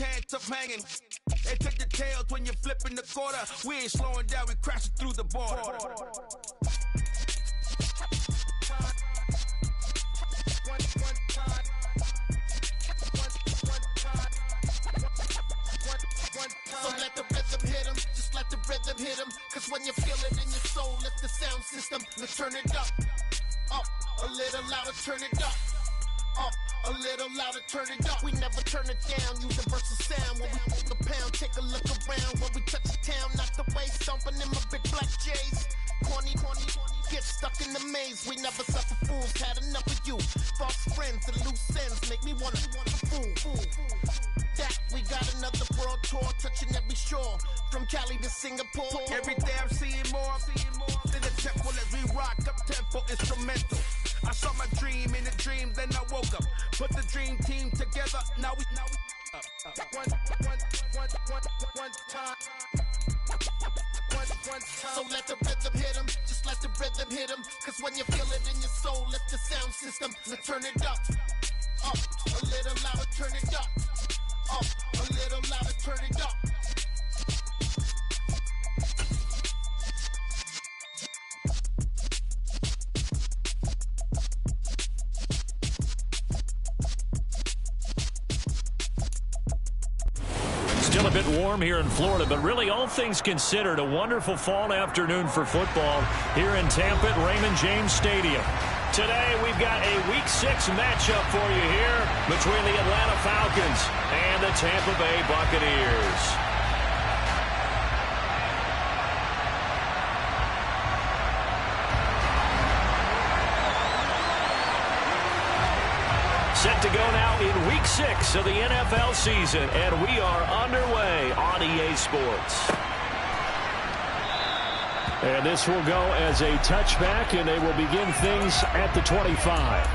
chance of hanging. They take the tails when you're flipping the quarter. We ain't slowing down, we crashing through the border. So let the rhythm hit him, just let the rhythm hit him. Cause when you feel it in your soul, lift the sound system. Let's turn it up, a little louder, turn it up. A little louder, turn it up. We never turn it down, universal sound. When we hold the pound, take a look around. When we touch the town, not the way, stomping in my big black J's. Corny, get stuck in the maze. We never suffer fools, had enough of you. False friends and loose ends make me wanna fool. That we got another world tour, touching every shore. From Cali to Singapore. Every day I'm seeing more. In the temple as we rock up tempo instrumental. I saw my dream in a dream, then I woke up. Put the dream team together, now we one time. So let the rhythm hit him, just let the rhythm hit him. Cause when you feel it in your soul, lift the sound system. So turn it up, a little louder, turn it up, a little louder, turn it up. Still a bit warm here in Florida, but really all things considered, a wonderful fall afternoon for football here in Tampa at Raymond James Stadium. Today we've got a Week 6 matchup for you here between the Atlanta Falcons and the Tampa Bay Buccaneers. Set to go now in Week 6 of the NFL season, and we are underway on EA Sports. And this will go as a touchback, and they will begin things at the 25.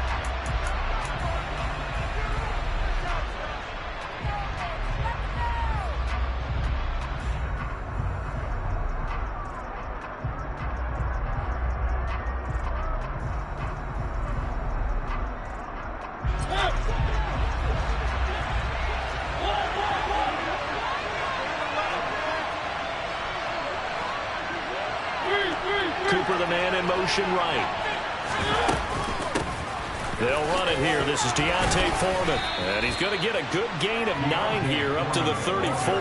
Cooper, the man in motion right. They'll run it here. This is Deontay Foreman. And he's going to get a good gain of 9 here up to the 34.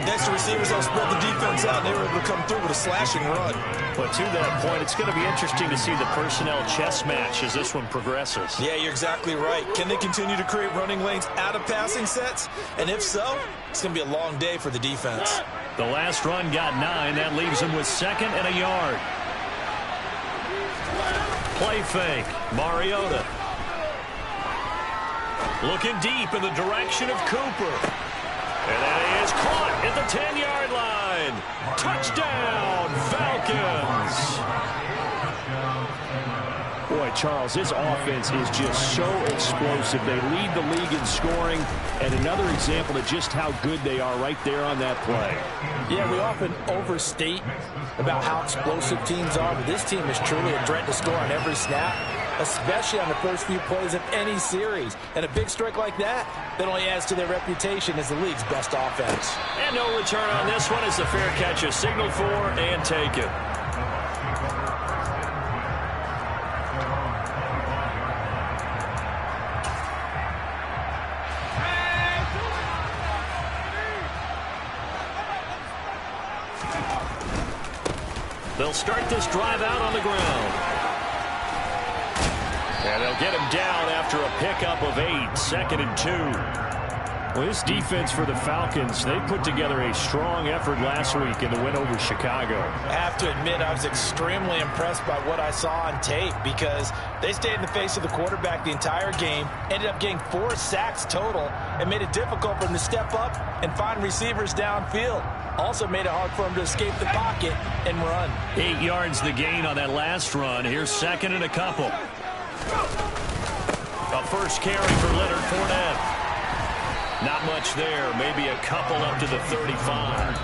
Next, the receivers have spread the defense out, and they were able to come through with a slashing run. But to that point, it's going to be interesting to see the personnel chess match as this one progresses. Yeah, you're exactly right. Can they continue to create running lanes out of passing sets? And if so, it's going to be a long day for the defense. The last run got 9. That leaves him with 2nd and a yard. Play fake. Mariota. Looking deep in the direction of Cooper. And that is caught at the 10-yard line. Touchdown, Falcons. Boy, Charles, this offense is just so explosive. They lead the league in scoring, and another example of just how good they are right there on that play. Yeah, we often overstate about how explosive teams are, but this team is truly a threat to score on every snap, especially on the first few plays of any series. And a big strike like that only adds to their reputation as the league's best offense. And no return on this one as the fair catch is signaled for and taken. They'll start this drive out on the ground. And they'll get him down after a pickup of 8, 2nd and 2. Well, this defense for the Falcons, they put together a strong effort last week in the win over Chicago. I have to admit, I was extremely impressed by what I saw on tape because they stayed in the face of the quarterback the entire game, ended up getting 4 sacks total, and made it difficult for them to step up and find receivers downfield. Also made it hard for him to escape the pocket and run. 8 yards the gain on that last run. Here's 2nd and a couple. A first carry for Leonard Fournette. Not much there. Maybe a couple up to the 35.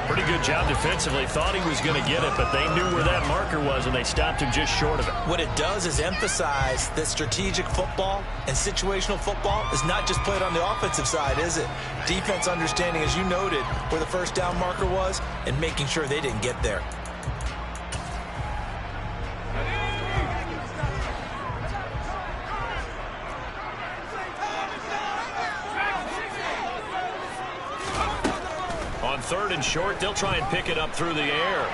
Pretty good job defensively. Thought he was going to get it, but they knew where that marker was, and they stopped him just short of it. What it does is emphasize that strategic football and situational football is not just played on the offensive side, is it? Defense understanding, as you noted, where the first down marker was and making sure they didn't get there. On 3rd and short, they'll try and pick it up through the air.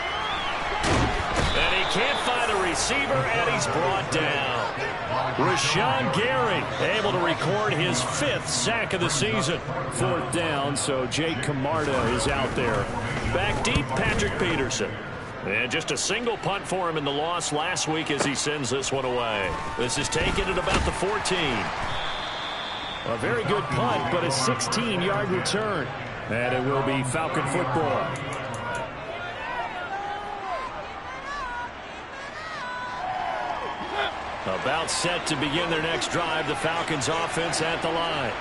And he can't find a receiver, and he's brought down. Rashawn Gary able to record his 5th sack of the season. 4th down, so Jake Camarda is out there. Back deep, Patrick Peterson. And just a single punt for him in the loss last week as he sends this one away. This is taken at about the 14. A very good punt, but a 16-yard return. And it will be Falcon football. About set to begin their next drive. The Falcons offense at the line.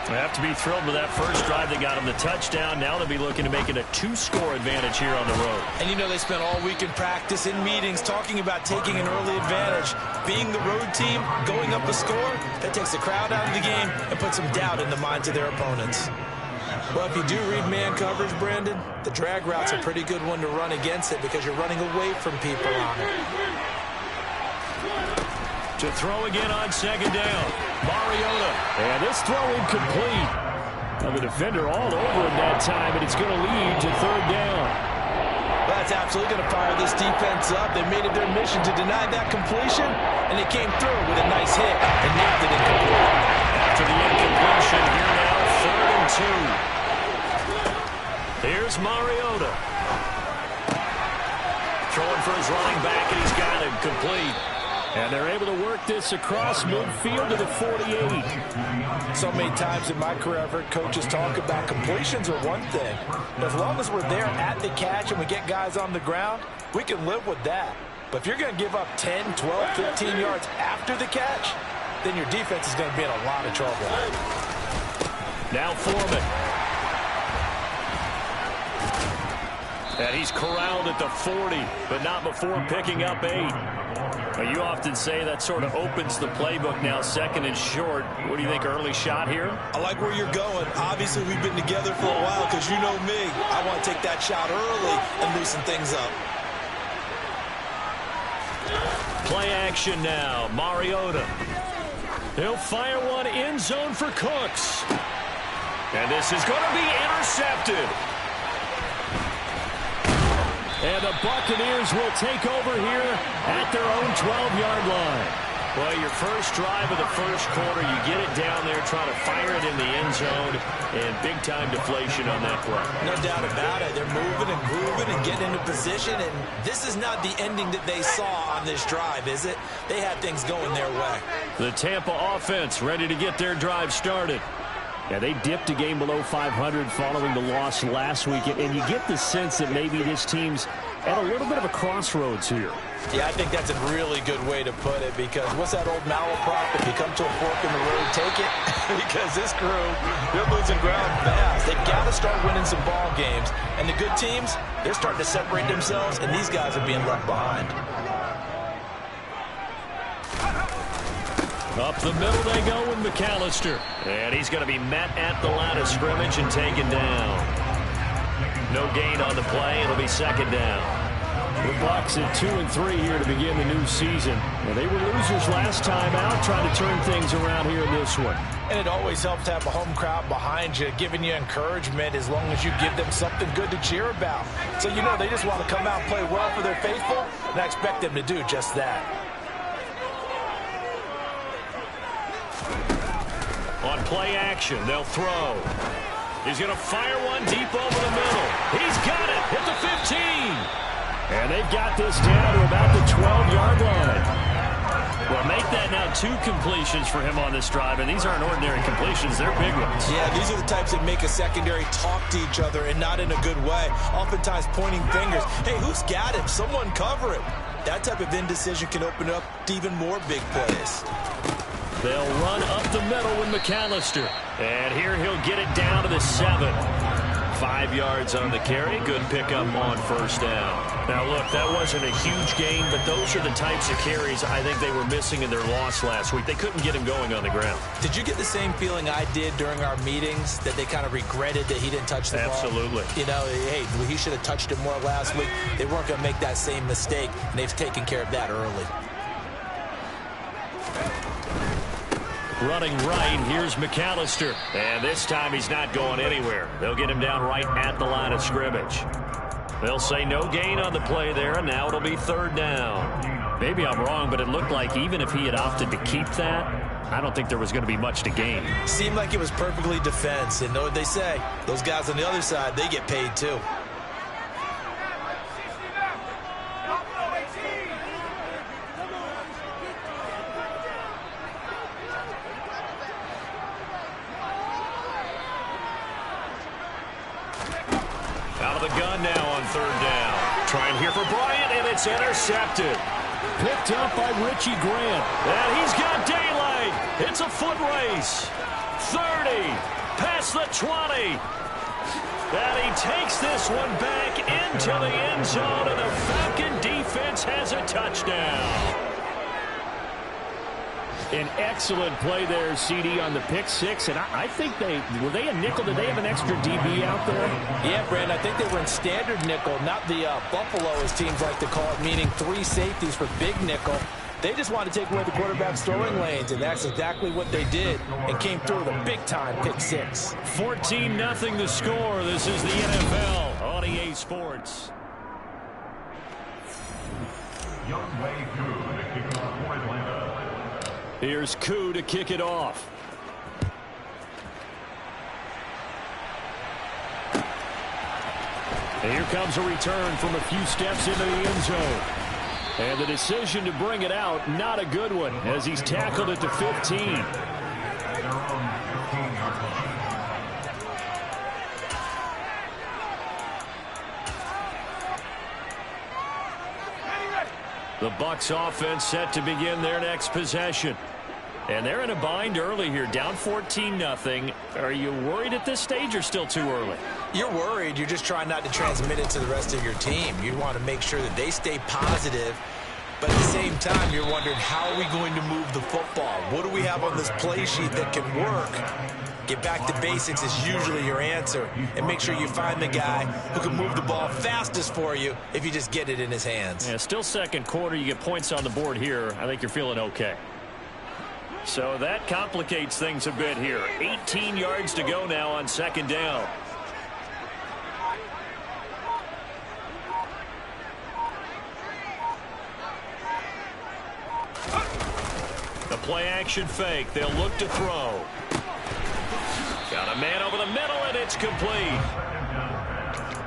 They have to be thrilled with that first drive. They got them the touchdown. Now they'll be looking to make it a 2-score advantage here on the road. And you know they spent all week in practice, in meetings, talking about taking an early advantage. Being the road team, going up a score, that takes the crowd out of the game and puts some doubt in the minds of their opponents. Well, if you do read man coverage, Brandon, the drag route's a pretty good one to run against it because you're running away from people on it. To throw again on 2nd down. Mariota. And this throw incomplete. Now the defender all over him that time, and it's going to lead to 3rd down. Well, that's absolutely going to fire this defense up. They made it their mission to deny that completion, and they came through with a nice hit and nailed it incomplete. After the incompletion, here now, 3rd and 2. Here's Mariota. Throwing for his running back, and he's got him complete. And they're able to work this across midfield to the 48. So many times in my career I've heard coaches talk about completions are one thing. But as long as we're there at the catch and we get guys on the ground, we can live with that. But if you're going to give up 10, 12, 15 yards after the catch, then your defense is going to be in a lot of trouble. Now Foreman. And he's corralled at the 40, but not before picking up 8. Well, you often say that sort of opens the playbook now, 2nd and short. What do you think, early shot here? I like where you're going. Obviously, we've been together for a while because you know me. I want to take that shot early and loosen things up. Play action now. Mariota. He'll fire one end zone for Cooks. And this is going to be intercepted. And the Buccaneers will take over here at their own 12-yard line. Well, your first drive of the first quarter, you get it down there, trying to fire it in the end zone, and big-time deflation on that play. No doubt about it. They're moving and grooving and getting into position, and this is not the ending that they saw on this drive, is it? They had things going their way. The Tampa offense ready to get their drive started. Yeah, they dipped a game below 500 following the loss last week, and you get the sense that maybe this team's at a little bit of a crossroads here. Yeah, I think that's a really good way to put it because what's that old malaprop? If you come to a fork in the road, take it. Because this crew, they're losing ground fast. They've got to start winning some ball games. And the good teams, they're starting to separate themselves, and these guys are being left behind. Up the middle they go with McAllister. And he's going to be met at the line of scrimmage and taken down. No gain on the play. It'll be 2nd down. The Bucs at 2-3 here to begin the new season. Well, they were losers last time out, trying to turn things around here in this one. And it always helps to have a home crowd behind you, giving you encouragement as long as you give them something good to cheer about. So, you know, they just want to come out and play well for their faithful, and I expect them to do just that. On play action, they'll throw. He's going to fire one deep over the middle. He's got it at the 15. And they've got this down to about the 12-yard line. Well, make that now 2 completions for him on this drive, and these aren't ordinary completions. They're big ones. Yeah, these are the types that make a secondary talk to each other and not in a good way. Oftentimes pointing fingers. Hey, who's got him? Someone cover him. That type of indecision can open up to even more big plays. They'll run up the middle with McAllister. And here he'll get it down to the 7. 5 yards on the carry. Good pickup on first down. Now, look, that wasn't a huge gain, but those are the types of carries I think they were missing in their loss last week. They couldn't get him going on the ground. Did you get the same feeling I did during our meetings, that they kind of regretted that he didn't touch the ball? Absolutely. You know, hey, he should have touched it more last week. They weren't going to make that same mistake, and they've taken care of that early. Running right, here's McAllister. And this time he's not going anywhere. They'll get him down right at the line of scrimmage. They'll say no gain on the play there, and now it'll be 3rd down. Maybe I'm wrong, but it looked like even if he had opted to keep that, I don't think there was going to be much to gain. Seemed like it was perfectly defense, and know what they say. Those guys on the other side, they get paid too. Out of the gun now on 3rd down. Trying here for Bryant, and it's intercepted. Picked up by Richie Grant. And he's got daylight. It's a foot race. 30. Past the 20. And he takes this one back into the end zone, and the Falcon defense has a touchdown. An excellent play there, CD, on the pick 6. And I think were they a nickel? Did they have an extra DB out there? Yeah, Brand, I think they were in standard nickel, not the Buffalo, as teams like to call it, meaning 3 safeties for big nickel. They just wanted to take away the quarterback's throwing lanes, and that's exactly what they did, and came through with a big-time pick 6. 14-0 the score. This is the NFL on EA Sports. Young way through the kickoff for Atlanta. Here's Koo to kick it off. And here comes a return from a few steps into the end zone. And the decision to bring it out, not a good one, as he's tackled it to 15. The Bucs offense set to begin their next possession. And they're in a bind early here, down 14-0. Are you worried at this stage or still too early? You're worried. You're just trying not to transmit it to the rest of your team. You want to make sure that they stay positive. But at the same time, you're wondering, how are we going to move the football? What do we have on this play sheet that can work? Get back to basics is usually your answer. And make sure you find the guy who can move the ball fastest for you if you just get it in his hands. Yeah, still second quarter. You get points on the board here. I think you're feeling okay. So that complicates things a bit here. 18 yards to go now on 2nd down. The play action fake. They'll look to throw. Got a man over the middle, and it's complete.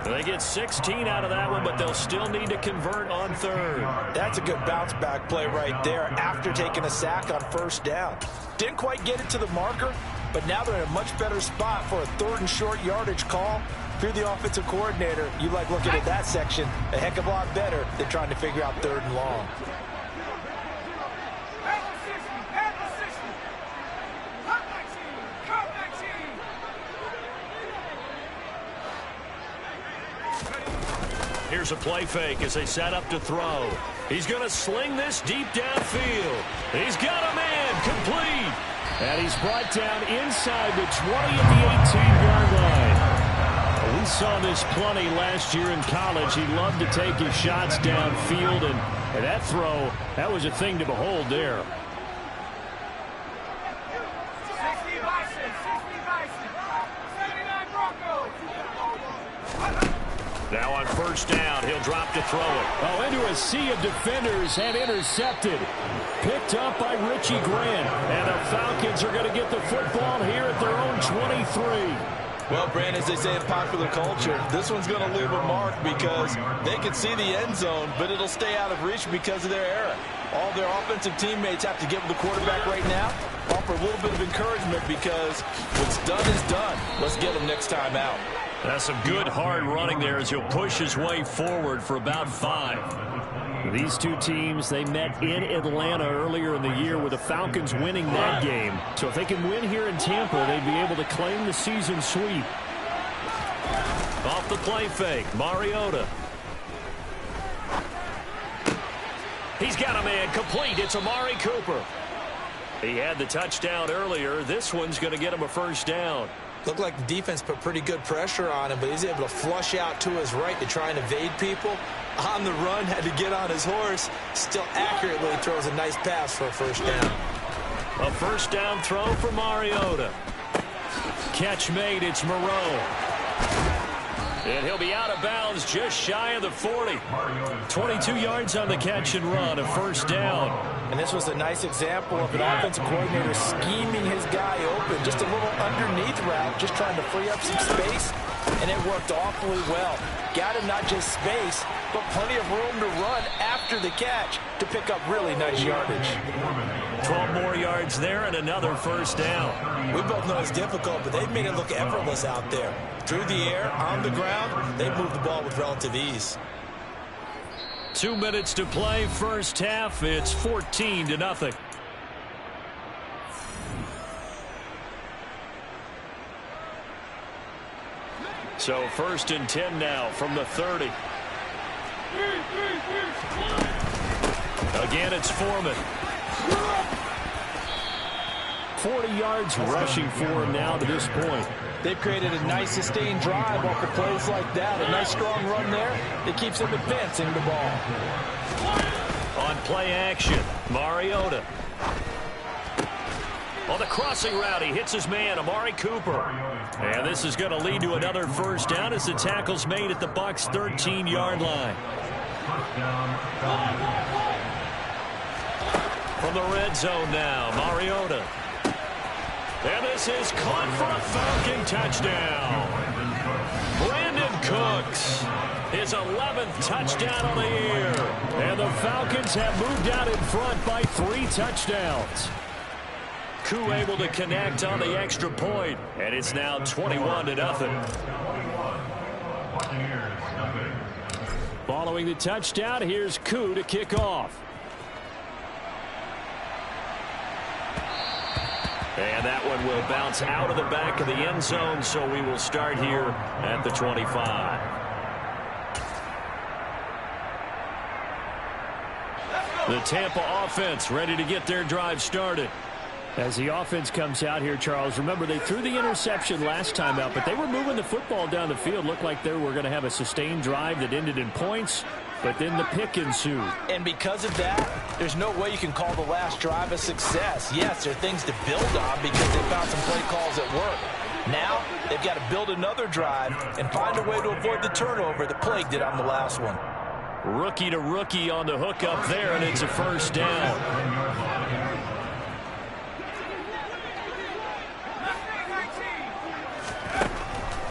They get 16 out of that one, but they'll still need to convert on 3rd. That's a good bounce-back play right there after taking a sack on 1st down. Didn't quite get it to the marker, but now they're in a much better spot for a 3rd and short yardage call. If you're the offensive coordinator, you like looking at that section a heck of a lot better than trying to figure out 3rd and long. Here's a play fake as they set up to throw. He's going to sling this deep downfield. He's got a man complete. And he's brought down inside the 20 at the 18-yard line. We saw this plenty last year in college. He loved to take his shots downfield, and that throw, that was a thing to behold there. Now on 1st down, he'll drop to throw it. Oh, into a sea of defenders and intercepted. Picked up by Richie Grant. And the Falcons are going to get the football here at their own 23. Well, Brand, as they say in popular culture, this one's going to leave a mark because they can see the end zone, but it'll stay out of reach because of their error. All their offensive teammates have to get with the quarterback right now, offer a little bit of encouragement because what's done is done. Let's get him next time out. That's some good hard running there as he'll push his way forward for about 5. These two teams, they met in Atlanta earlier in the year with the Falcons winning that game. So if they can win here in Tampa, they'd be able to claim the season sweep. Off the play fake, Mariota. He's got a man complete. It's Amari Cooper. He had the touchdown earlier. This one's going to get him a first down. Looked like the defense put pretty good pressure on him, but he's able to flush out to his right to try and evade people. On the run, had to get on his horse. Still accurately throws a nice pass for a first down. A first down throw for Mariota. Catch made. It's Moreau. And he'll be out of bounds just shy of the 40. 22 yards on the catch and run, a first down. And this was a nice example of an offensive coordinator scheming his guy open. Just a little underneath route, just trying to free up some space. And it worked awfully well. Got him not just space, but plenty of room to run after the catch to pick up really nice yardage. 12 more yards there and another first down. We both know it's difficult, but they've made it look effortless out there. Through the air, on the ground, they've moved the ball with relative ease. 2 minutes to play, first half. It's 14-0. So first and 10 now from the 30. Again, it's Foreman. 40 yards rushing for him now to this point. They've created a nice sustained drive off of plays like that. A nice strong run there that keeps them advancing the ball. On play action, Mariota. On the crossing route, he hits his man, Amari Cooper. And this is going to lead to another first down as the tackle's made at the Bucs' 13-yard line. From the red zone now, Mariota. And this is caught for a Falcon touchdown. Brandon Cooks, his 11th touchdown on the year. And the Falcons have moved out in front by 3 touchdowns. Koo able to connect on the extra point, and it's now 21-0. Following the touchdown, here's Koo to kick off. And that one will bounce out of the back of the end zone, so we will start here at the 25. The Tampa offense ready to get their drive started. As the offense comes out here, Charles, remember they threw the interception last time out, but they were moving the football down the field. Looked like they were going to have a sustained drive that ended in points, but then the pick ensued. And because of that, there's no way you can call the last drive a success. Yes, there are things to build on because they found some play calls at work. Now, they've got to build another drive and find a way to avoid the turnover that plagued it on the last one. Rookie to rookie on the hook up there, and it's a first down.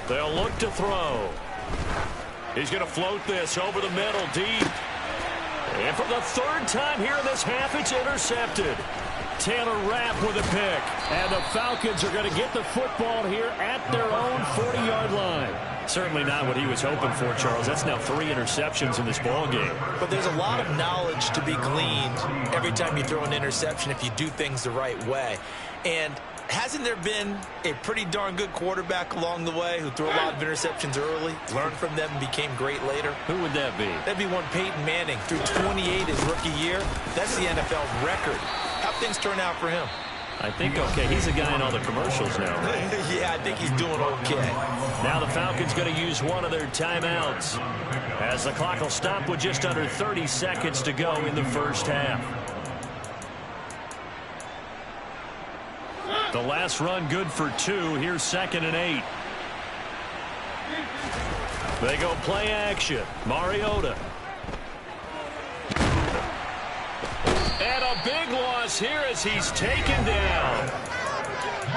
They'll look to throw. He's going to float this over the middle, deep. And for the 3rd time here in this half, it's intercepted. Taylor Rapp with a pick. And the Falcons are going to get the football here at their own 40-yard line. Certainly not what he was hoping for, Charles. That's now 3 interceptions in this ball game. But there's a lot of knowledge to be gleaned every time you throw an interception if you do things the right way. And hasn't there been a pretty darn good quarterback along the way who threw a lot of interceptions early, learned from them, and became great later? Who would that be? That'd be one Peyton Manning. Threw 28 his rookie year. That's the NFL record. How'd things turn out for him? I think okay. He's a guy in all the commercials now, right? Yeah, I think he's doing okay. Now the Falcons going to use one of their timeouts as the clock will stop with just under 30 seconds to go in the first half. The last run good for 2. Here's 2nd and 8. They go play action. Mariota. And a big loss here as he's taken down.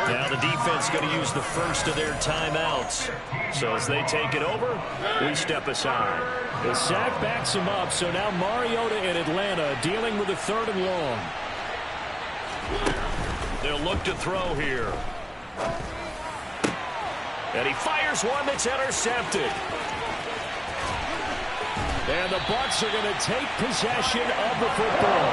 Now the defense going to use the first of their timeouts. So as they take it over, we step aside. The sack backs him up, so now Mariota in Atlanta dealing with a 3rd and long. They'll look to throw here. And he fires one that's intercepted. And the Bucs are going to take possession of the football.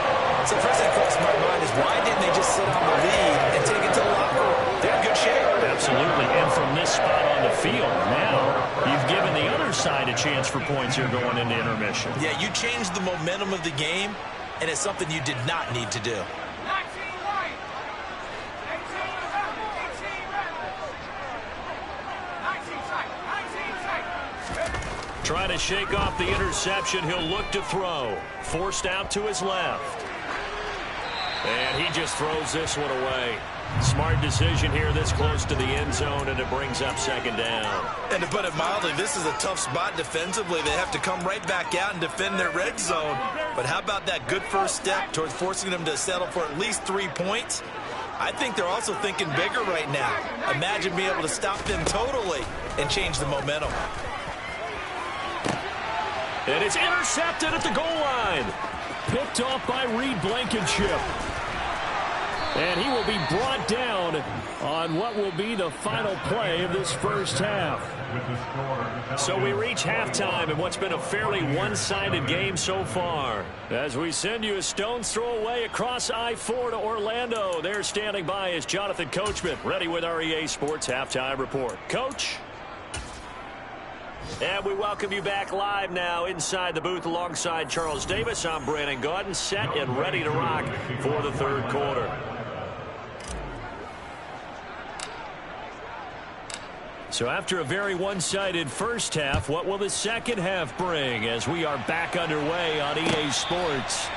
So the first thing that crossed my mind is why didn't they just sit on the lead and take it to the locker room? They're in good shape. Absolutely. And from this spot on the field, now you've given the other side a chance for points here going into intermission. Yeah, you changed the momentum of the game, and it's something you did not need to do. Trying to shake off the interception. He'll look to throw. Forced out to his left. And he just throws this one away. Smart decision here this close to the end zone, and it brings up second down. And to put it mildly, this is a tough spot defensively. They have to come right back out and defend their red zone. But how about that good first step towards forcing them to settle for at least 3 points? I think they're also thinking bigger right now. Imagine being able to stop them totally and change the momentum. And it's intercepted at the goal line. Picked off by Reed Blankenship. And he will be brought down on what will be the final play of this first half. So we reach halftime in what's been a fairly one-sided game so far. As we send you a stone's throw away across I-4 to Orlando. There standing by is Jonathan Coachman, ready with our EA Sports Halftime Report. Coach? And we welcome you back live now inside the booth alongside Charles Davis. I'm Brandon Gaudin, set and ready to rock for the third quarter. So after a very one-sided first half, what will the second half bring as we are back underway on EA Sports?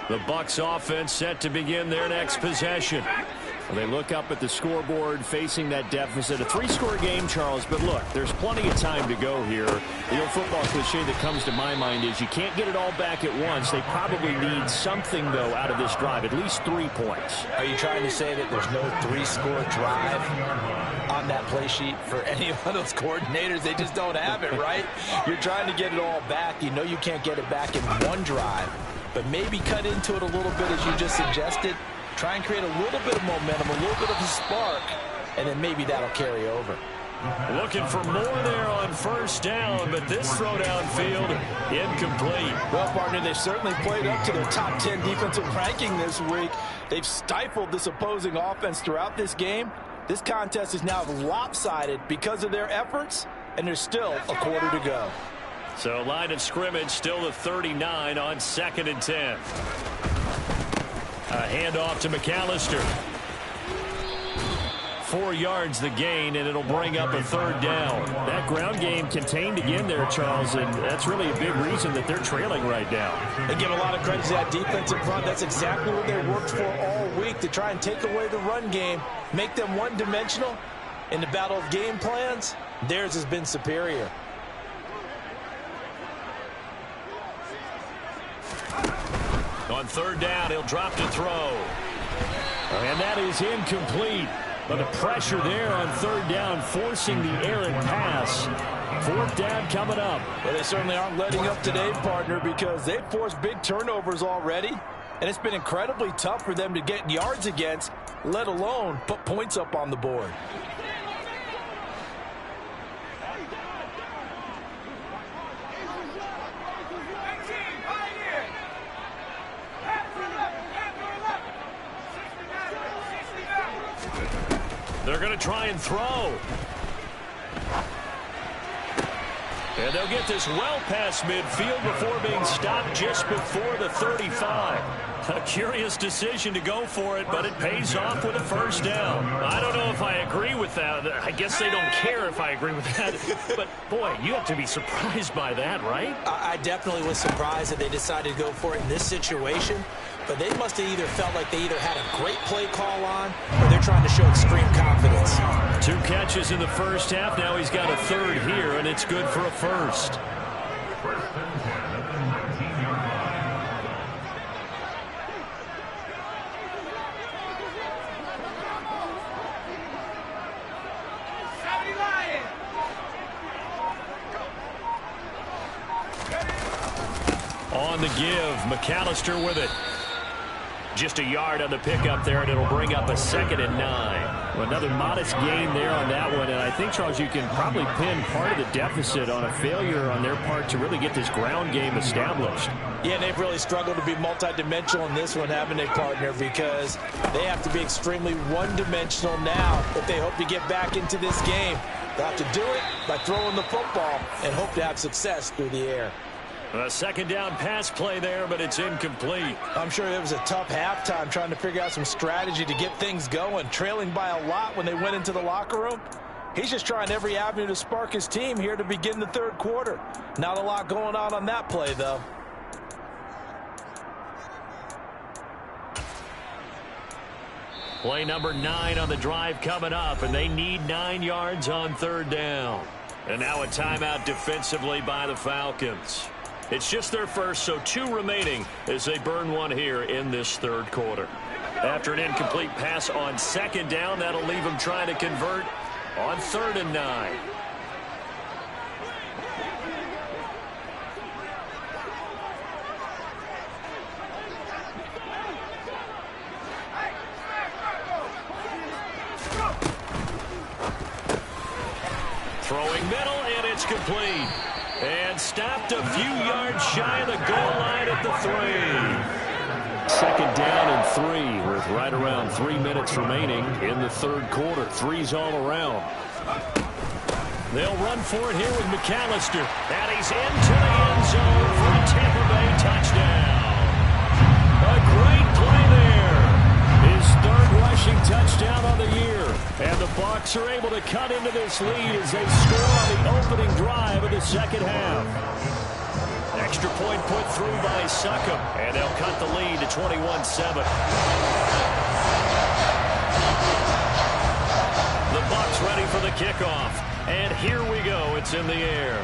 The Bucs offense set to begin their next possession. Well, they look up at the scoreboard facing that deficit. A 3-score game, Charles, but look, there's plenty of time to go here. The old football cliche that comes to my mind is you can't get it all back at once. They probably need something, though, out of this drive, at least 3 points. Are you trying to say that there's no 3-score drive on that play sheet for any one of those coordinators? They just don't have it, right? You're trying to get it all back. You know you can't get it back in one drive, but maybe cut into it a little bit as you just suggested. Try and create a little bit of momentum, a little bit of a spark, and then maybe that'll carry over. Looking for more there on first down, but this throw downfield incomplete. Well, partner, they certainly played up to their top 10 defensive ranking this week. They've stifled this opposing offense throughout this game. This contest is now lopsided because of their efforts, and there's still a quarter to go. So line of scrimmage still the 39 on 2nd and 10. A handoff to McAllister. 4 yards the gain, and it'll bring up a third down. That ground game contained again there, Charles, and that's really a big reason that they're trailing right now. They give a lot of credit to that defensive front. That's exactly what they worked for all week, to try and take away the run game, make them one-dimensional. In the battle of game plans, theirs has been superior. On third down, he'll drop to throw. And that is incomplete. But the pressure there on third down, forcing the errant pass. Fourth down coming up. Well, they certainly aren't letting up today, partner, because they've forced big turnovers already. And it's been incredibly tough for them to get yards against, let alone put points up on the board. They're going to try and throw. And they'll get this well past midfield before being stopped just before the 35. A curious decision to go for it, but it pays off with a first down. I don't know if I agree with that. I guess they don't care if I agree with that. But, boy, you have to be surprised by that, right? I definitely was surprised that they decided to go for it in this situation. But they must have either felt like they either had a great play call on, or they're trying to show extreme confidence. 2 catches in the first half. Now he's got a third here, and it's good for a first. on the give. McAllister with it. Just a yard on the pickup there, and it'll bring up a 2nd and 9. Well, another modest gain there on that one, and I think, Charles, you can probably pin part of the deficit on a failure on their part to really get this ground game established. Yeah, they've really struggled to be multidimensional in this one, haven't they, partner? Because they have to be extremely one-dimensional now if they hope to get back into this game. They'll have to do it by throwing the football and hope to have success through the air. A 2nd down pass play there, but it's incomplete. I'm sure it was a tough halftime trying to figure out some strategy to get things going, trailing by a lot when they went into the locker room. He's just trying every avenue to spark his team here to begin the 3rd quarter. Not a lot going on that play, though. Play number 9 on the drive coming up, and they need 9 yards on 3rd down. And now a timeout defensively by the Falcons. It's just their first, so 2 remaining as they burn one here in this 3rd quarter. After an incomplete pass on 2nd down, that'll leave them trying to convert on 3rd and 9. Throwing middle, and it's complete. And stopped a few yards shy of the goal line at the 3. 2nd down and 3 with right around 3 minutes remaining in the 3rd quarter. 3's all around. They'll run for it here with McAllister. And he's into the end zone for a Tampa Bay touchdown. A great play there. His 3rd rushing touchdown on the year. And the Bucs are able to cut into this lead as they score on the opening drive of the 2nd half. Extra point put through by Succop, and they'll cut the lead to 21-7. The Bucs ready for the kickoff, and here we go. It's in the air.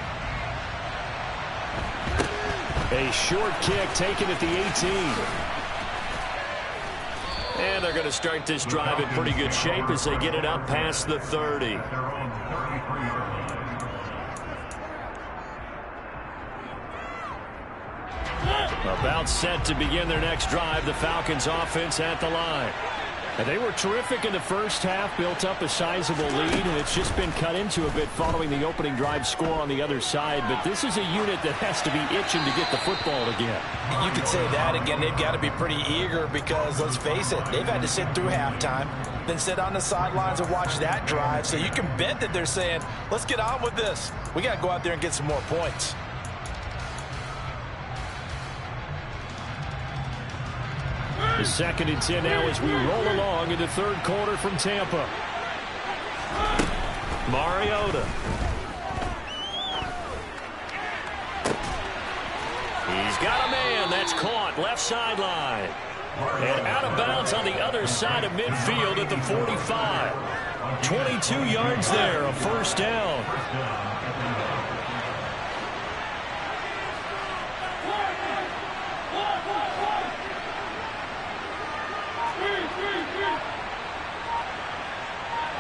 A short kick taken at the 18. And they're going to start this drive in pretty good shape as they get it up past the 30. About set to begin their next drive, the Falcons offense at the line. And they were terrific in the first half, built up a sizable lead, and it's just been cut into a bit following the opening drive score on the other side. But this is a unit that has to be itching to get the football again. You could say that again. They've got to be pretty eager because, let's face it, they've had to sit through halftime, then sit on the sidelines and watch that drive. So you can bet that they're saying, let's get on with this. We got to go out there and get some more points. The 2nd and 10 now as we roll along in the 3rd quarter from Tampa. Mariota. He's got a man. That's caught. Left sideline. And out of bounds on the other side of midfield at the 45. 22 yards there. A 1st down.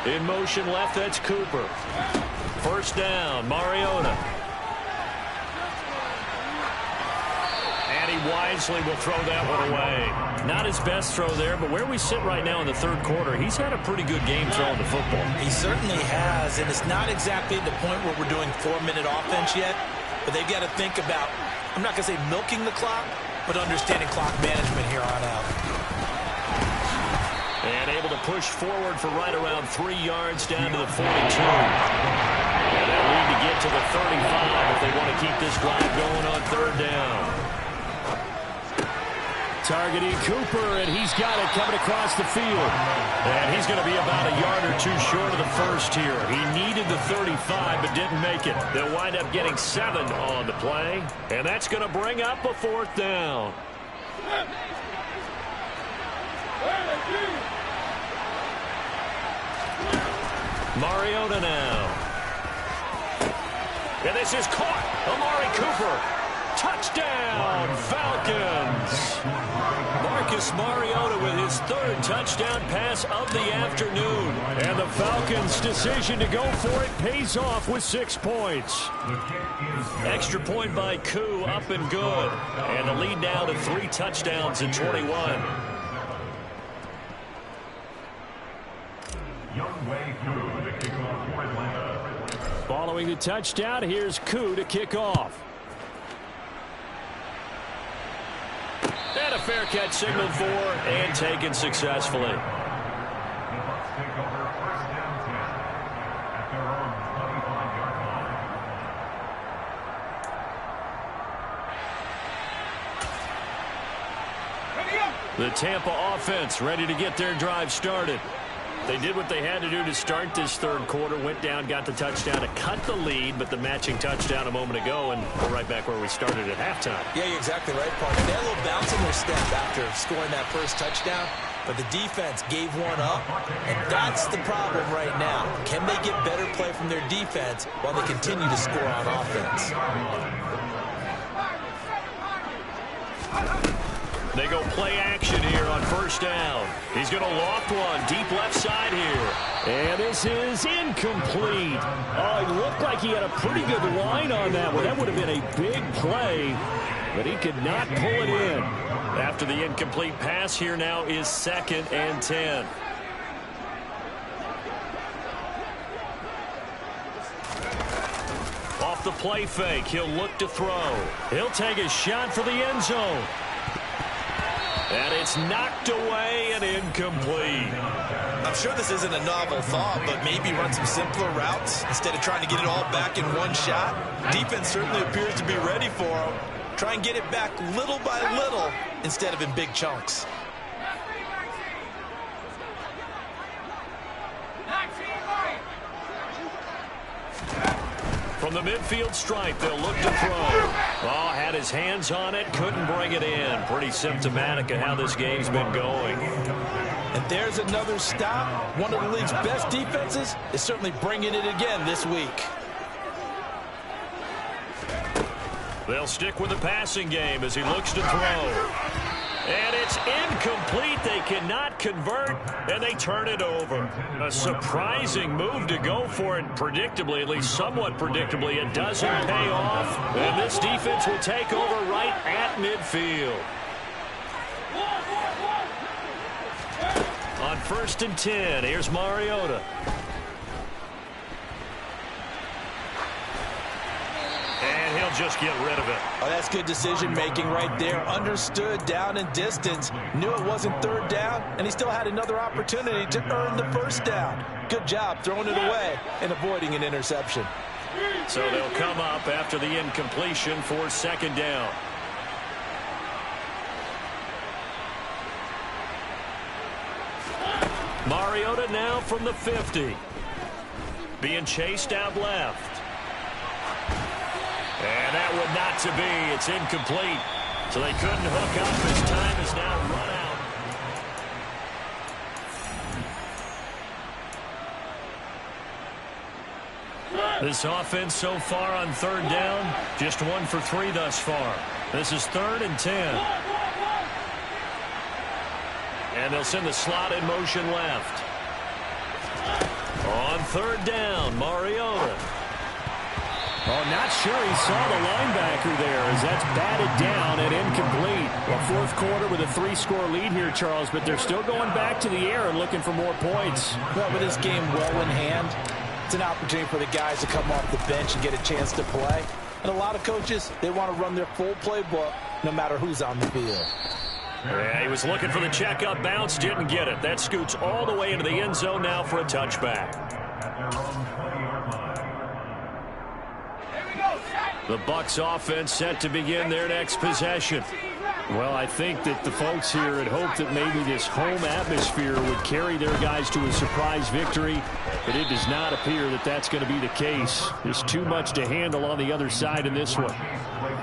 In motion left, that's Cooper. 1st down, Mariota. And he wisely will throw that one away. Not his best throw there, but where we sit right now in the 3rd quarter, he's had a pretty good game throwing the football. He certainly has, and it's not exactly the point where we're doing 4-minute offense yet, but they've got to think about, I'm not going to say milking the clock, but understanding clock management here on out. And able to push forward for right around 3 yards down to the 42. And they'll need to get to the 35 if they want to keep this drive going on 3rd down. Targeting Cooper, and he's got it coming across the field. And he's going to be about a yard or 2 short of the 1st here. He needed the 35 but didn't make it. They'll wind up getting 7 on the play. And that's going to bring up a 4th down. Mariota now. And this is caught. Amari Cooper. Touchdown, Falcons. Marcus Mariota with his third touchdown pass of the afternoon. And the Falcons' decision to go for it pays off with 6 points. Extra point by Koo, up and good. And the lead now to 3 touchdowns at 21. Following the touchdown, here's Koo to kick off. And a fair catch signaled for and taken successfully. The Tampa offense ready to get their drive started. They did what they had to do to start this third quarter, went down, got the touchdown to cut the lead, but the matching touchdown a moment ago, and we're right back where we started at halftime. Yeah, you're exactly right, Parker. They had a little bounce in their step after scoring that first touchdown, but the defense gave one up, and that's the problem right now. Can they get better play from their defense while they continue to score on offense? They go play action here on first down. He's going to loft one deep left side here. And this is incomplete. Oh, it looked like he had a pretty good line on that one. That would have been a big play, but he could not pull it in. After the incomplete pass, here now is 2nd and 10. Off the play fake, he'll look to throw. He'll take a shot for the end zone. And it's knocked away and incomplete. I'm sure this isn't a novel thought, but maybe run some simpler routes instead of trying to get it all back in one shot. Defense certainly appears to be ready for him. Try and get it back little by little instead of in big chunks. From the midfield stripe, they'll look to throw. Oh, had his hands on it, couldn't bring it in. Pretty symptomatic of how this game's been going. And there's another stop. One of the league's best defenses is certainly bringing it again this week. They'll stick with the passing game as he looks to throw. And it's incomplete. They cannot convert, and they turn it over. A surprising move to go for it, predictably, at least somewhat predictably. It doesn't pay off, and this defense will take over right at midfield. On 1st and 10, here's Mariota. And he'll just get rid of it. Oh, that's good decision-making right there. Understood down and distance. Knew it wasn't third down, and he still had another opportunity to earn the first down. Good job throwing it away and avoiding an interception. So they'll come up after the incompletion for 2nd down. Mariota now from the 50. Being chased out left. And that would not to be. It's incomplete. So they couldn't hook up. His time is now run out. This offense so far on 3rd down, just 1 for 3 thus far. This is 3rd and 10. And they'll send the slot in motion left. On 3rd down, Mariota. Oh, not sure he saw the linebacker there as that's batted down and incomplete. Well, 4th quarter with a 3-score lead here, Charles, but they're still going back to the air and looking for more points. Well, with this game well in hand, it's an opportunity for the guys to come off the bench and get a chance to play. And a lot of coaches, they want to run their full playbook no matter who's on the field. Yeah, he was looking for the checkup bounce, didn't get it. That scoots all the way into the end zone now for a touchback. The Bucs offense set to begin their next possession. Well, I think that the folks here had hoped that maybe this home atmosphere would carry their guys to a surprise victory, but it does not appear that that's going to be the case. There's too much to handle on the other side in this one.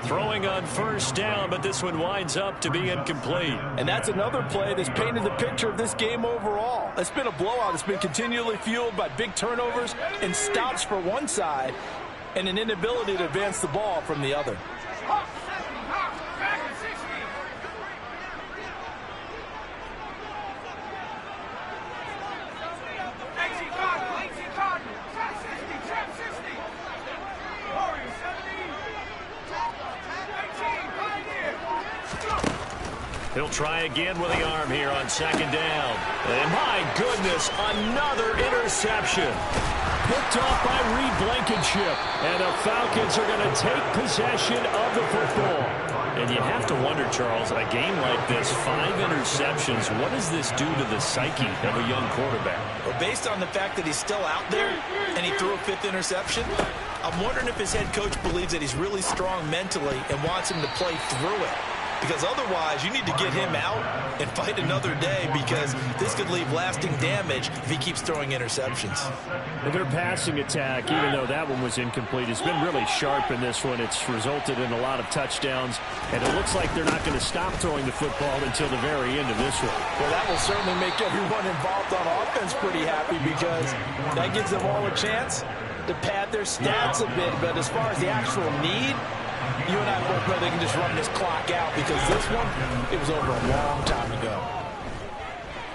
Throwing on 1st down, but this one winds up to be incomplete. And that's another play that's painted the picture of this game overall. It's been a blowout. It's been continually fueled by big turnovers and stops for one side and an inability to advance the ball from the other. He'll try again with the arm here on second down. And my goodness, another interception. Picked off by Reed Blankenship. And the Falcons are going to take possession of the football. And you have to wonder, Charles, a game like this, 5 interceptions, what does this do to the psyche of a young quarterback? Well, based on the fact that he's still out there and he threw a 5th interception, I'm wondering if his head coach believes that he's really strong mentally and wants him to play through it. Because otherwise, you need to get him out and fight another day, because this could leave lasting damage if he keeps throwing interceptions. And their passing attack, even though that one was incomplete, has been really sharp in this one. It's resulted in a lot of touchdowns, and it looks like they're not going to stop throwing the football until the very end of this one. Well, that will certainly make everyone involved on offense pretty happy, because that gives them all a chance to pad their stats a bit. But as far as the actual need, you and I both know they can just run this clock out, because this one, it was over a long time ago.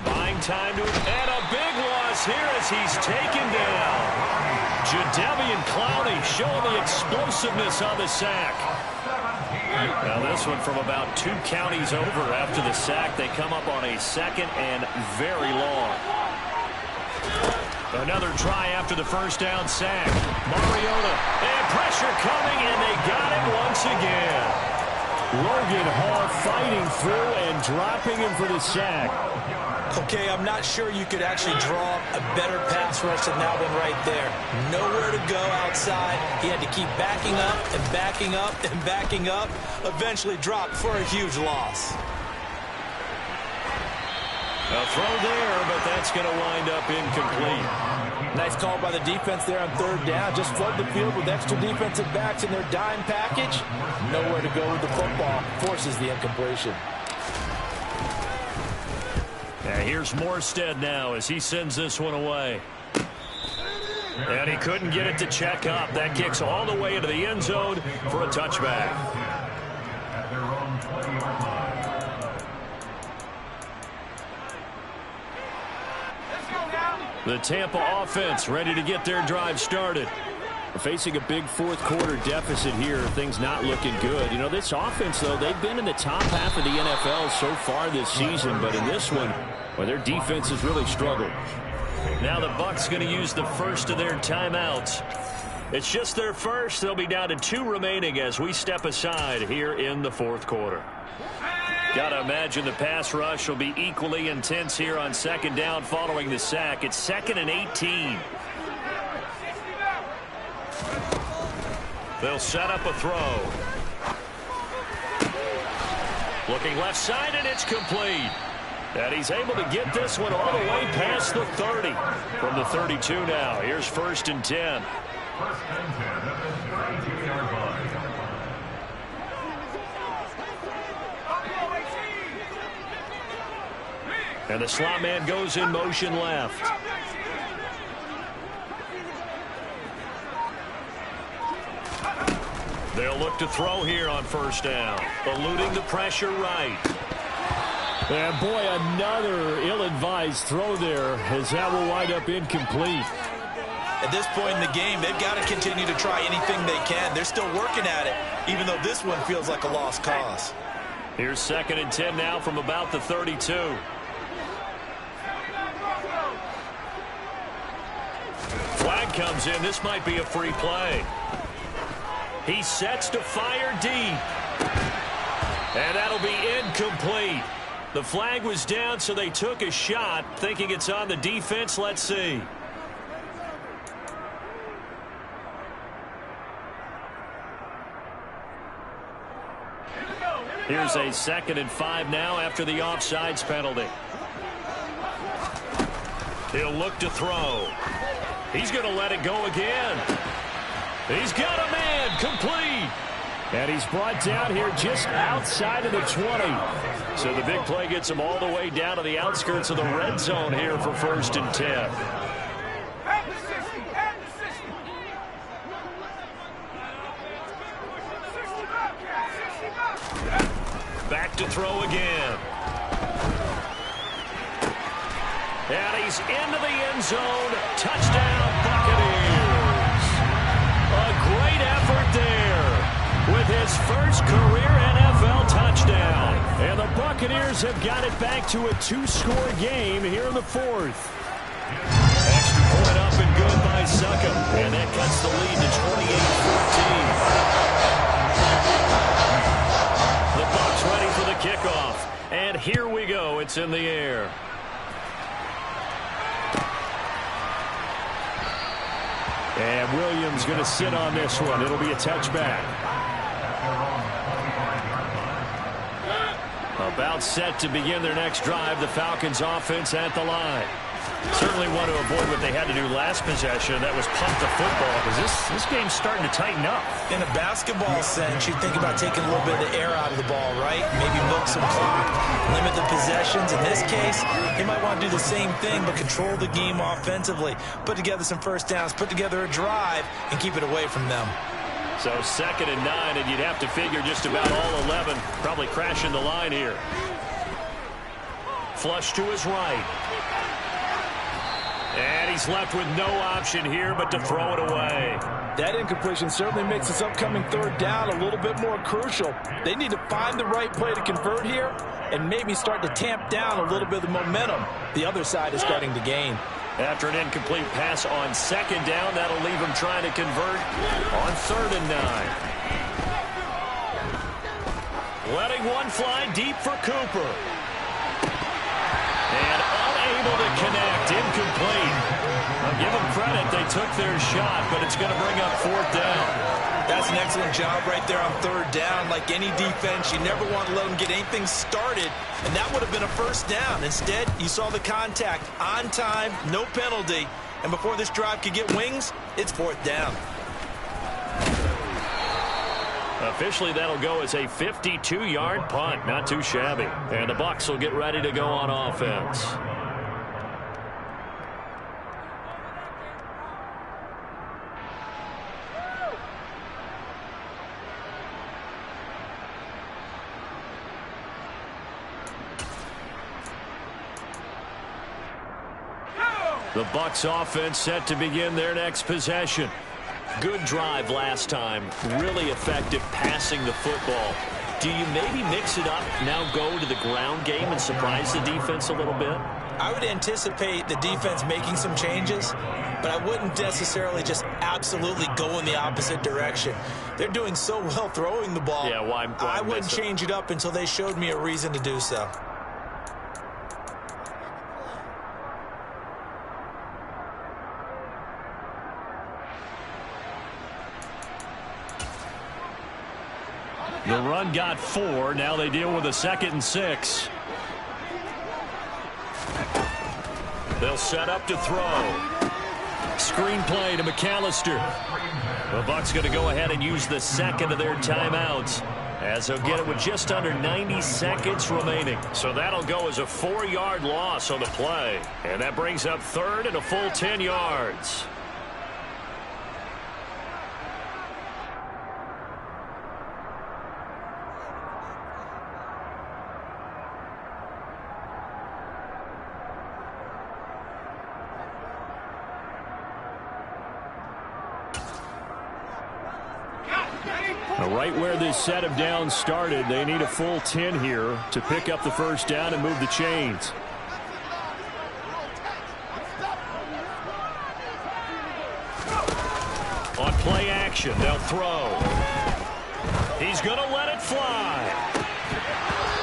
Buying time to, and a big loss here as he's taken down. Jadeveon Clowney showing the explosiveness on the sack. Now this one from about 2 counties over after the sack. They come up on a 2nd and very long. Another try after the first down sack. Mariota, and pressure coming, and they got him once again. Logan Hall fighting through and dropping him for the sack. Okay, I'm not sure you could actually draw a better pass rush than that one right there. Nowhere to go outside. He had to keep backing up and backing up and backing up. Eventually dropped for a huge loss. A throw there, but that's going to wind up incomplete. Nice call by the defense there on 3rd down. Just flood the field with extra defensive backs in their dime package. Nowhere to go with the football. Forces the incompletion. Yeah, here's Morstead now as he sends this one away. And he couldn't get it to check up. That kicks all the way into the end zone for a touchback. At their own 20-yard line. The Tampa offense ready to get their drive started. Facing a big 4th quarter deficit here, things not looking good. You know, this offense, though, they've been in the top half of the NFL so far this season, but in this one, well, their defense has really struggled. Now the Bucs going to use the first of their timeouts. It's just their first. They'll be down to 2 remaining as we step aside here in the 4th quarter. Got to imagine the pass rush will be equally intense here on 2nd down following the sack. It's 2nd and 18. They'll set up a throw. Looking left side, and it's complete. And he's able to get this one all the way past the 30. From the 32 now, here's 1st and 10. 1st and 10 at the 32-yard line. And the slot man goes in motion left. They'll look to throw here on 1st down. Eluding the pressure right. And boy, another ill-advised throw there, as that will wind up incomplete. At this point in the game, they've got to continue to try anything they can. They're still working at it, even though this one feels like a lost cause. Here's 2nd and 10 now from about the 32. Flag comes in. This might be a free play. He sets to fire deep. And that'll be incomplete. The flag was down, so they took a shot, thinking it's on the defense. Let's see. Here's a 2nd and 5 now after the offsides penalty. He'll look to throw. He's going to let it go again. He's got a man, complete. And he's brought down here just outside of the 20. So the big play gets him all the way down to the outskirts of the red zone here for 1st and 10. Back to throw again. And he's into the end zone. Touchdown, Buccaneers. A great effort there with his first career NFL touchdown. And And the Buccaneers have got it back to a two-score game here in the fourth. Extra point up and good by Succop. And that cuts the lead to 28-14. The Bucs ready for the kickoff. And here we go. It's in the air. And Williams going to sit on this one. It'll be a touchback. About set to begin their next drive. The Falcons offense at the line. Certainly want to avoid what they had to do last possession. That was punt the football, because this game's starting to tighten up. In a basketball sense, you think about taking a little bit of the air out of the ball, right? Maybe milk some clock, limit the possessions. In this case, they might want to do the same thing, but control the game offensively. Put together some first downs, put together a drive, and keep it away from them. So 2nd and 9, and you'd have to figure just about all 11 probably crashing the line here. Flush to his right. And he's left with no option here but to throw it away. That incompletion certainly makes this upcoming third down a little bit more crucial. They need to find the right play to convert here and maybe start to tamp down a little bit of the momentum the other side is starting to gain. After an incomplete pass on 2nd down, that'll leave him trying to convert on 3rd and 9. Letting one fly deep for Cooper. And unable to connect. Incomplete. I'll give them credit. They took their shot, but it's going to bring up 4th down. That's an excellent job right there on 3rd down. Like any defense, you never want to let them get anything started, and that would have been a first down. Instead, you saw the contact on time, no penalty, and before this drive could get wings, it's 4th down. Officially, that'll go as a 52-yard punt. Not too shabby. And the Bucs will get ready to go on offense. The Bucs offense set to begin their next possession. Good drive last time. Really effective passing the football. Do you maybe mix it up, now go to the ground game and surprise the defense a little bit? I would anticipate the defense making some changes, but I wouldn't necessarily just absolutely go in the opposite direction. They're doing so well throwing the ball. Yeah, why I wouldn't change it up until they showed me a reason to do so. The run got 4. Now they deal with a 2nd and 6. They'll set up to throw. Screen play to McAllister. The Bucs going to go ahead and use the 2nd of their timeouts, as they'll get it with just under 90 seconds remaining. So that'll go as a 4-yard loss on the play. And that brings up 3rd and a full 10 yards. Right where this set of downs started, they need a full 10 here to pick up the first down and move the chains. On play action, they'll throw. He's going to let it fly.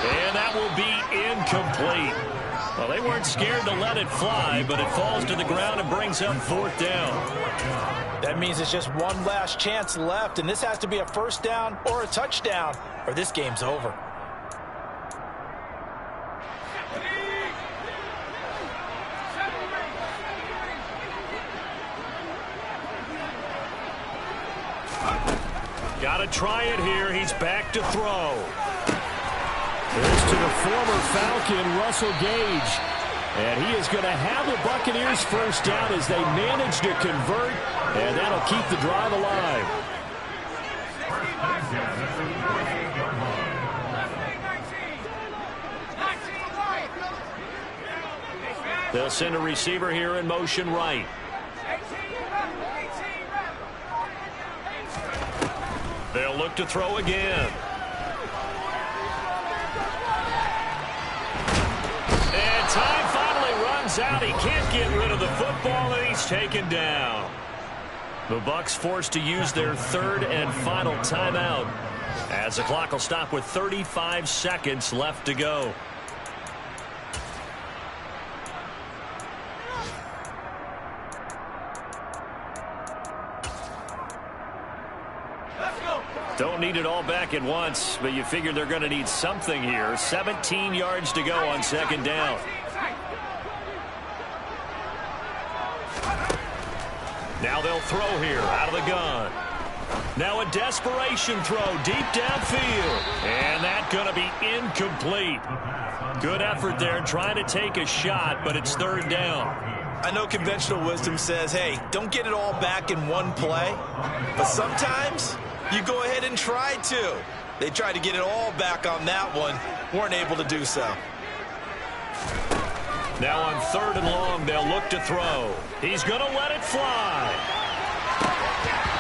And that will be incomplete. Well, they weren't scared to let it fly, but it falls to the ground and brings up 4th down. That means it's just one last chance left, and this has to be a first down or a touchdown, or this game's over. Got to try it here. He's back to throw. There's to the former Falcon, Russell Gage. And he is going to have the Buccaneers first down as they manage to convert, and that'll keep the drive alive. They'll send a receiver here in motion right. They'll look to throw again. taken down. The Bucs forced to use their third and final timeout, as the clock will stop with 35 seconds left to go. Don't need it all back at once, but you figure they're going to need something here. 17 yards to go on second down. Now they'll throw here out of the gun. Now a desperation throw deep downfield. And that's going to be incomplete. Good effort there trying to take a shot, but it's third down. I know conventional wisdom says, hey, don't get it all back in one play. But sometimes you go ahead and try to. They tried to get it all back on that one. Weren't able to do so. Now on third and long, they'll look to throw. He's going to let it fly.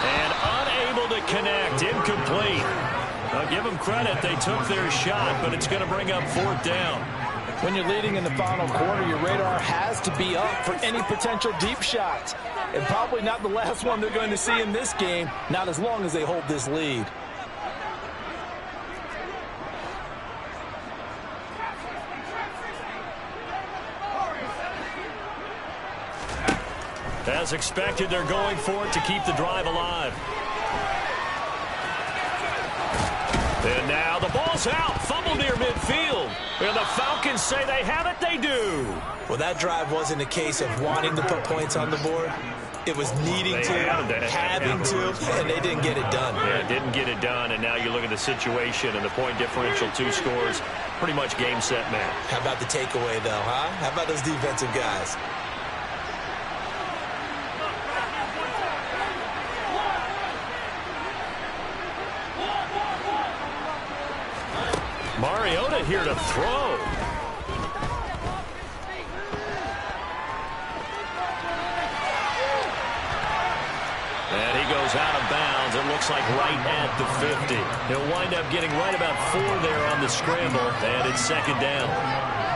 And unable to connect. Incomplete. I'll give them credit. They took their shot, but it's going to bring up fourth down. When you're leading in the final quarter, your radar has to be up for any potential deep shots. And probably not the last one they're going to see in this game, not as long as they hold this lead. As expected, they're going for it to keep the drive alive. And now the ball's out. Fumble near midfield. And the Falcons say they have it. They do. Well, that drive wasn't a case of wanting to put points on the board. It was needing to, having to, and they didn't get it done. Yeah, didn't get it done, and now you look at the situation and the point differential, 2 scores, pretty much game, set, match. How about the takeaway, though, huh? How about those defensive guys? Mariota here to throw. And he goes out of bounds. It looks like right at the 50. He'll wind up getting right about 4 there on the scramble, and it's second down.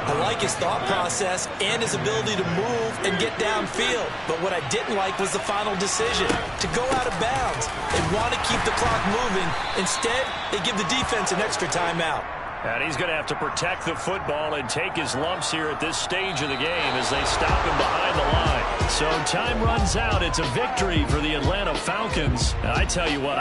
I like his thought process and his ability to move and get downfield. But what I didn't like was the final decision, to go out of bounds. They want to keep the clock moving. Instead, they give the defense an extra timeout. And he's going to have to protect the football and take his lumps here at this stage of the game as they stop him behind the line. So time runs out. It's a victory for the Atlanta Falcons. And I tell you what,